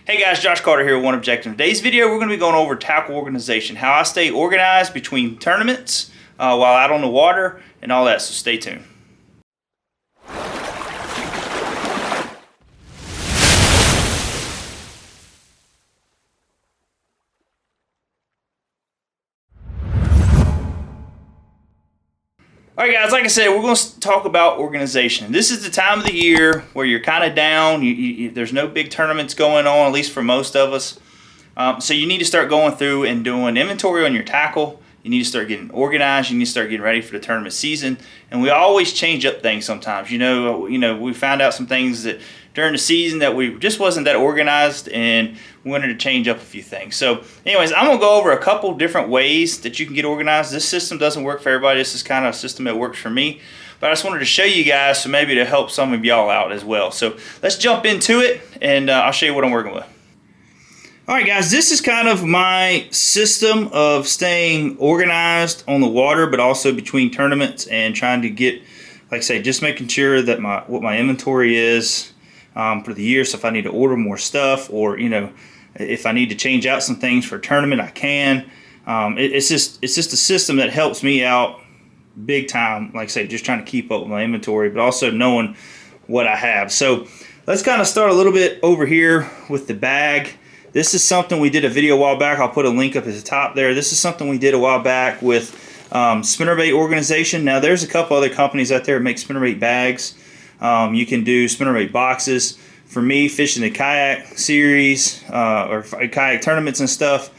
Hey guys, Josh Carter here with One Objective. In today's video, we're going to be going over tackle organization, how I stay organized between tournaments while out on the water and all that, so stay tuned. Alright guys, like I said, we're going to talk about organization. This is the time of the year where you're kind of down. There's no big tournaments going on, at least for most of us. So you need to start going through and doing inventory on your tackle. You need to start getting organized. You need to start getting ready for the tournament season. And we always change up things sometimes. You know, we found out some things that during the season that we just wasn't that organized, and we wanted to change up a few things. So anyways, I'm gonna go over a couple different ways that you can get organized. This system doesn't work for everybody. This is kind of a system that works for me, but I just wanted to show you guys, so maybe to help some of y'all out as well. So let's jump into it, and I'll show you what I'm working with. Alright guys, this is kind of my system of staying organized on the water, but also between tournaments and trying to get, like I say, just making sure that what my inventory is for the year. So if I need to order more stuff, or if I need to change out some things for a tournament, I can. It's just a system that helps me out big time. Like I say, just trying to keep up with my inventory, but also knowing what I have. So let's kind of start a little bit over here with the bag. This is something we did a video a while back. I'll put a link up at the top there. This is something we did a while back with spinnerbait organization. Now there's a couple other companies out there that make spinnerbait bags. You can do spinnerbait boxes. For me, fishing the kayak series or kayak tournaments and stuff,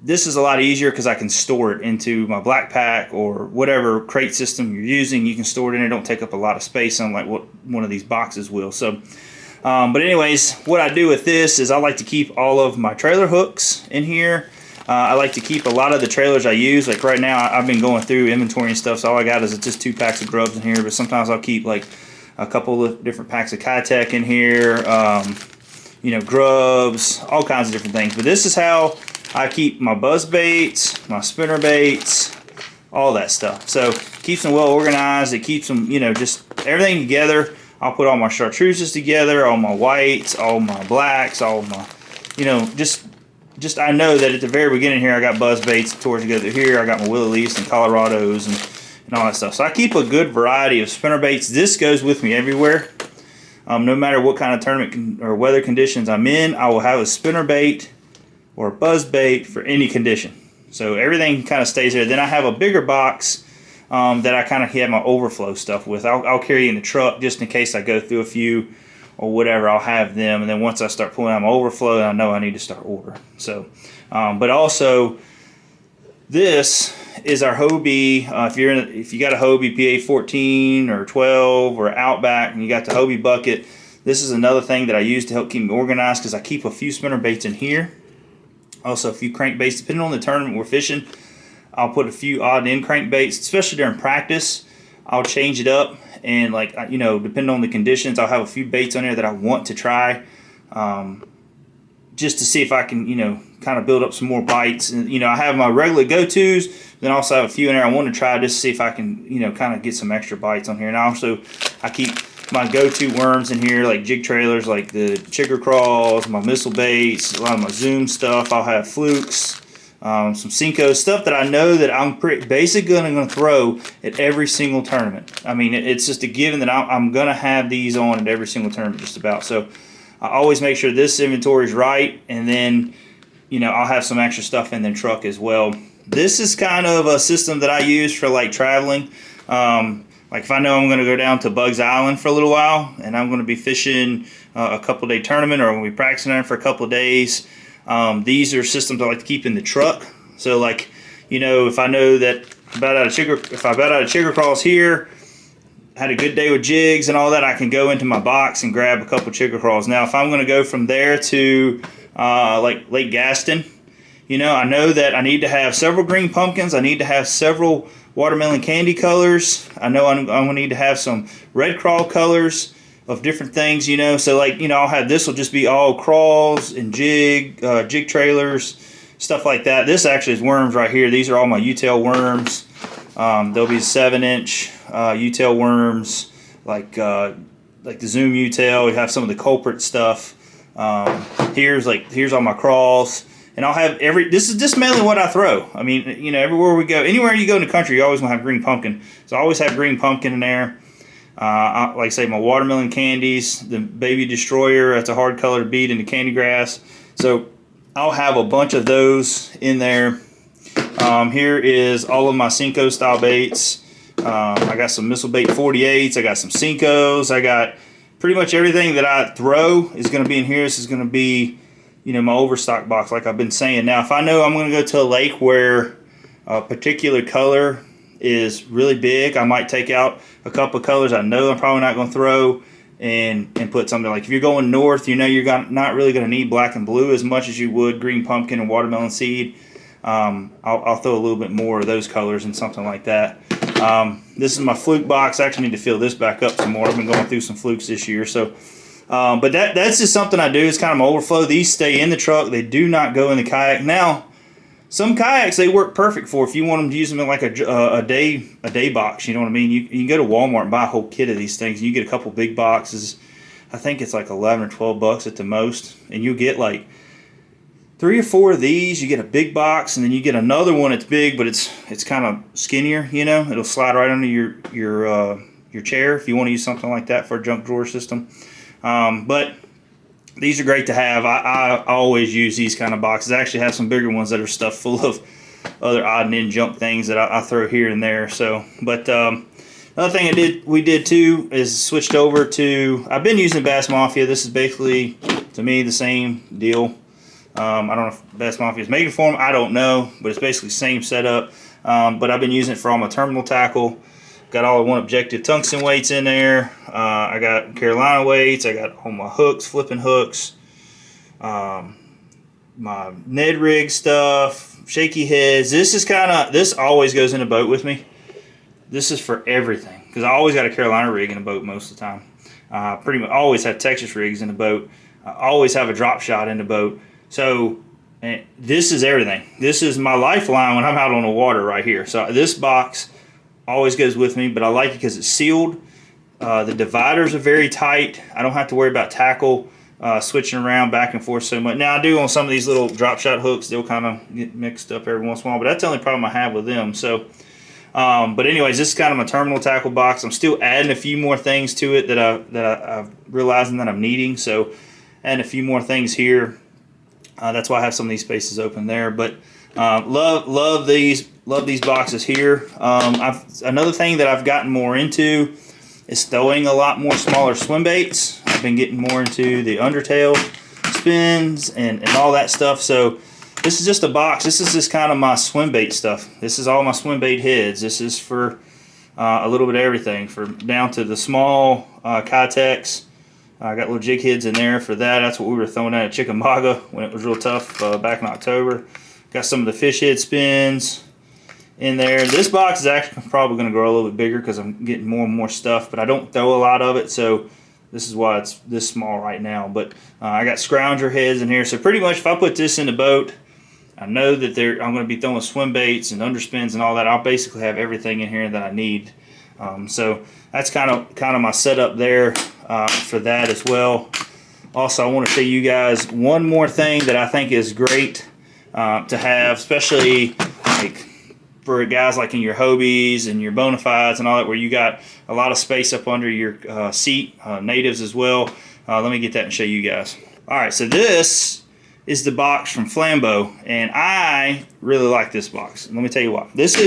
this is a lot easier because I can store it into my black pack or whatever crate system you're using. You can store it in. It don't take up a lot of space, unlike what one of these boxes will. So. But anyways, what I do with this is I like to keep all of my trailer hooks in here. I like to keep a lot of the trailers I use. Like right now, I've been going through inventory and stuff, so all I got is just 2 packs of grubs in here. But sometimes I'll keep like a couple of different packs of Kitech in here, grubs, all kinds of different things. But this is how I keep my buzz baits, my spinner baits, all that stuff. So it keeps them well organized. It keeps them, just everything together. I'll put all my chartreuses together, all my whites, all my blacks, all my, just I know that at the very beginning here I got buzz baits towards together here. I got my Willie Leafs and Colorados and all that stuff. So I keep a good variety of spinner baits. This goes with me everywhere. No matter what kind of tournament or weather conditions I'm in, I will have a spinner bait or a buzz bait for any condition. So everything kind of stays there. Then I have a bigger box that I kind of have my overflow stuff with. I'll carry in the truck just in case I go through a few or whatever. I'll have them, and then once I start pulling out my overflow, I know I need to start ordering. So, but also this is our Hobie. If you got a Hobie PA 14 or 12 or Outback, and you got the Hobie bucket, this is another thing that I use to help keep me organized because I keep a few spinner baits in here. Also a few crankbaits, depending on the tournament we're fishing. I'll put a few odd end crankbaits, especially during practice. I'll change it up, and depending on the conditions, I'll have a few baits on there that I want to try, just to see if I can, kind of build up some more bites. And I have my regular go-tos, then also have a few in there I want to try just to see if I can, kind of get some extra bites on here. And I keep my go-to worms in here, like jig trailers, like the chigger crawls, my missile baits, a lot of my zoom stuff. I'll have flukes. Some Cinco stuff that I know that I'm basically going to throw at every single tournament. I mean, it's just a given that I'm going to have these on at every single tournament just about. So I always make sure this inventory is right, and then I'll have some extra stuff in the truck as well. This is kind of a system that I use for like traveling. Like if I know I'm going to go down to Bugs Island for a little while, and I'm going to be fishing a couple-day tournament, or I'm going to be practicing there for a couple of days. These are systems I like to keep in the truck. So like, if I know that if I bet out of chigger crawls here, had a good day with jigs and all that, I can go into my box and grab a couple chigger crawls. Now if I'm going to go from there to like Lake Gaston, I know that I need to have several green pumpkins. I need to have several watermelon candy colors. I know I'm going to need to have some red crawl colors of different things, so like, I'll have, this will just be all crawls and jig trailers, stuff like that. This actually is worms right here. These are all my U-tail worms. There'll be 7-inch U-tail worms, like the Zoom U-tail. We have some of the culprit stuff. Here's all my crawls. And I'll have this is just mainly what I throw. I mean, you know, everywhere we go, anywhere you go in the country, you always want to have green pumpkin. So I always have green pumpkin in there. Like I say, my watermelon candies, the baby destroyer, that's a hard color to beat into candy grass. So I'll have a bunch of those in there. Here is all of my Cinco style baits. I got some missile bait 48s. I got some Cincos. I got pretty much everything that I throw is going to be in here. This is going to be, you know, my overstock box, like I've been saying. Now, if I know I'm going to go to a lake where a particular color is really big, I might take out a couple of colors I know I'm probably not going to throw and put something like, if you're going north, you know you're not really going to need black and blue as much as you would green pumpkin and watermelon seed. I'll throw a little bit more of those colors and something like that. This is my Flute box. I actually need to fill this back up some more. I've been going through some flukes this year, so but that's just something I do. It's kind of my overflow. These stay in the truck. They do not go in the kayak. Now, some kayaks they work perfect for if you want them to use them in like a day box. You know what I mean? You can go to Walmart and buy a whole kit of these things. You get a couple big boxes. I think it's like 11 or 12 bucks at the most, and you get like 3 or 4 of these. You get a big box, and then you get another one that's big, but it's kind of skinnier. You know, it'll slide right under your chair if you want to use something like that for a junk drawer system. But these are great to have. I always use these kind of boxes. I actually have some bigger ones that are stuffed full of other odd and end junk things that I throw here and there. So, but another thing we did too is switched over to, I've been using Bass Mafia. This is basically, to me, the same deal. I don't know if Bass Mafia is making for them. I don't know, but it's basically the same setup. But I've been using it for all my terminal tackle. Got all the one objective tungsten weights in there. I got Carolina weights. I got all my hooks, flipping hooks. My Ned rig stuff, shaky heads. This always goes in a boat with me. This is for everything because I always got a Carolina rig in a boat most of the time. Pretty much always have Texas rigs in the boat. I always have a drop shot in the boat. So this is everything. This is my lifeline when I'm out on the water right here. So this box always goes with me, but I like it because it's sealed. The dividers are very tight. I don't have to worry about tackle switching around back and forth so much. Now I do on some of these little drop shot hooks, they'll kind of get mixed up every once in a while, but that's the only problem I have with them. So, but anyways, this is kind of my terminal tackle box. I'm still adding a few more things to it that I'm realizing that I'm needing. So adding a few more things here. That's why I have some of these spaces open there. But love these boxes here. Another thing that I've gotten more into is throwing a lot more smaller swim baits. I've been getting more into the undertail spins and all that stuff. So this is just a box. This is just kind of my swim bait stuff. This is all my swim bait heads. This is for a little bit of everything, down to the small Kitex. I got little jig heads in there for that. That's what we were throwing at Chickamauga when it was real tough back in October. Got some of the fish head spins in there. This box is actually probably going to grow a little bit bigger because I'm getting more and more stuff, but I don't throw a lot of it, so this is why it's this small right now. But I got scrounger heads in here, so pretty much if I put this in the boat, I know that I'm going to be throwing swim baits and underspins and all that. I'll basically have everything in here that I need. So that's kind of my setup there for that as well. Also, I want to show you guys one more thing that I think is great to have, especially like for guys like in your Hobies and your Bonafides and all that, where you got a lot of space up under your seat, natives as well. Let me get that and show you guys. All right, so this is the box from Flambeau, and I really like this box. Let me tell you why. This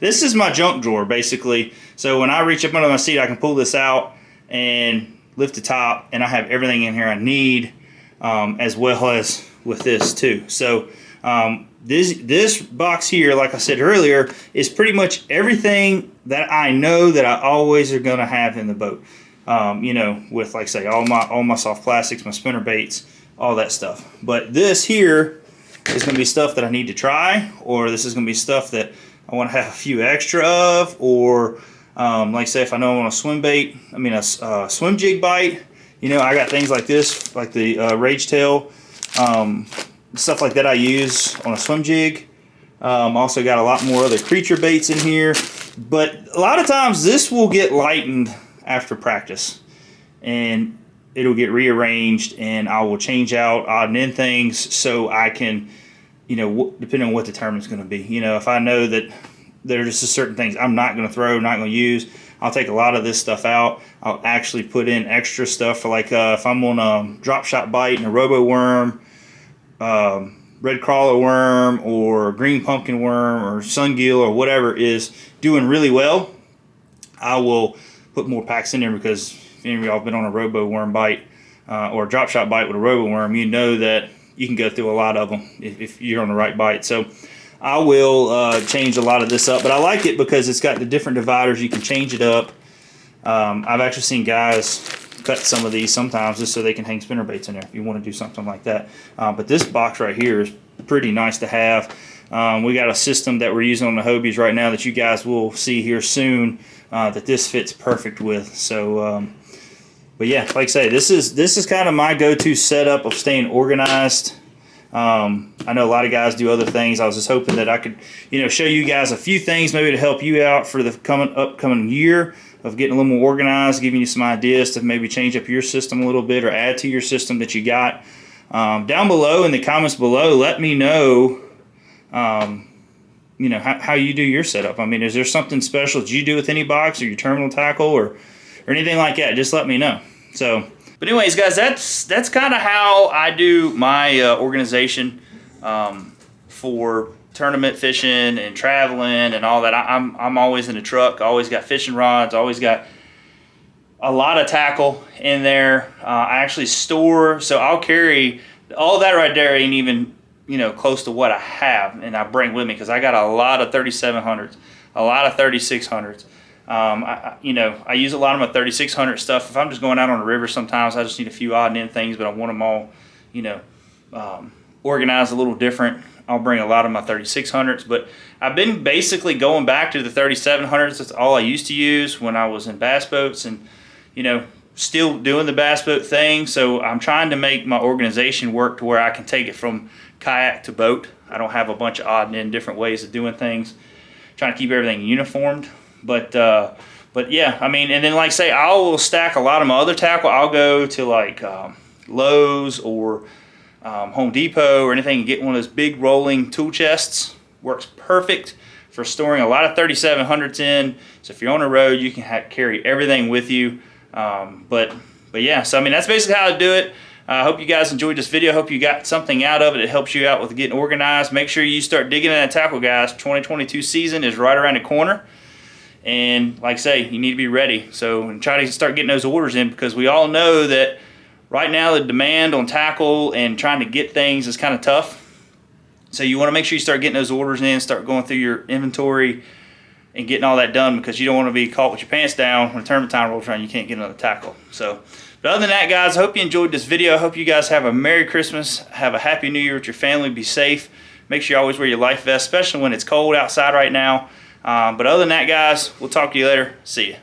is my junk drawer basically. So when I reach up under my seat, I can pull this out and lift the top, and I have everything in here I need, as well as with this too. So this box here, like I said earlier, is pretty much everything that I know that I always are going to have in the boat. You know, with, like say, all my soft plastics, my spinner baits, all that stuff. But this here is going to be stuff that I need to try, or this is going to be stuff that I want to have a few extra of, or like say if I know I want a swim bait, a swim jig bite. You know, I got things like this, like the Rage Tail, stuff like that I use on a swim jig. Also got a lot more other creature baits in here, but a lot of times this will get lightened after practice, and it'll get rearranged, and I will change out odd and end things so I can, you know, depending on what the tournament's going to be. You know, if I know that there's just certain things I'm not going to throw, not going to use, I'll take a lot of this stuff out. I'll actually put in extra stuff for, like, if I'm on a drop shot bite and a robo worm, red crawler worm, or green pumpkin worm, or sungill, or whatever is doing really well, I will put more packs in there, because if any of y'all have been on a robo worm bite or a drop shot bite with a robo worm, you know that you can go through a lot of them if you're on the right bite. So I will change a lot of this up, but I like it because it's got the different dividers. You can change it up. I've actually seen guys cut some of these sometimes just so they can hang spinnerbaits in there if you want to do something like that. But this box right here is pretty nice to have. We got a system that we're using on the Hobies right now that you guys will see here soon that this fits perfect with. So, but yeah, like I say, this is kind of my go-to setup of staying organized. I know a lot of guys do other things. I was just hoping that I could, you know, show you guys a few things maybe to help you out for the upcoming year of getting a little more organized, giving you some ideas to maybe change up your system a little bit or add to your system that you got. Down below in the comments below, let me know, you know, how you do your setup. I mean, is there something special that you do with any box or your terminal tackle or anything like that? Just let me know. So, but anyways, guys, that's kind of how I do my organization for tournament fishing and traveling and all that. I'm always in the truck. Always got fishing rods. Always got a lot of tackle in there. I actually store, so I'll carry all that right there. Ain't even, you know, close to what I have, and I bring with me because I got a lot of 3700s, a lot of 3600s. You know, I use a lot of my 3600 stuff. If I'm just going out on the river, sometimes I just need a few odd and end things, but I want them all, you know, organized a little different. I'll bring a lot of my 3600s, but I've been basically going back to the 3700s. That's all I used to use when I was in bass boats, and, you know, still doing the bass boat thing. So I'm trying to make my organization work to where I can take it from kayak to boat. I don't have a bunch of odd and end different ways of doing things. Trying to keep everything uniformed. But yeah, I mean, and then like I say, I will stack a lot of my other tackle. I'll go to like Lowe's or Home Depot or anything and get one of those big rolling tool chests. Works perfect for storing a lot of 3700s in. So if you're on the road, you can carry everything with you. But yeah, so I mean, that's basically how I do it. I hope you guys enjoyed this video. I hope you got something out of it. It helps you out with getting organized. Make sure you start digging in that tackle, guys. 2022 season is right around the corner. And like I say, you need to be ready. So and try to start getting those orders in, because we all know that right now the demand on tackle and trying to get things is kind of tough. So you want to make sure you start getting those orders in, start going through your inventory and getting all that done, because you don't want to be caught with your pants down when tournament time rolls around. You can't get another tackle. So, but other than that, guys, I hope you enjoyed this video. I hope you guys have a Merry Christmas, have a Happy New Year with your family. Be safe. Make sure you always wear your life vest, especially when it's cold outside right now. But other than that, guys, we'll talk to you later. See ya.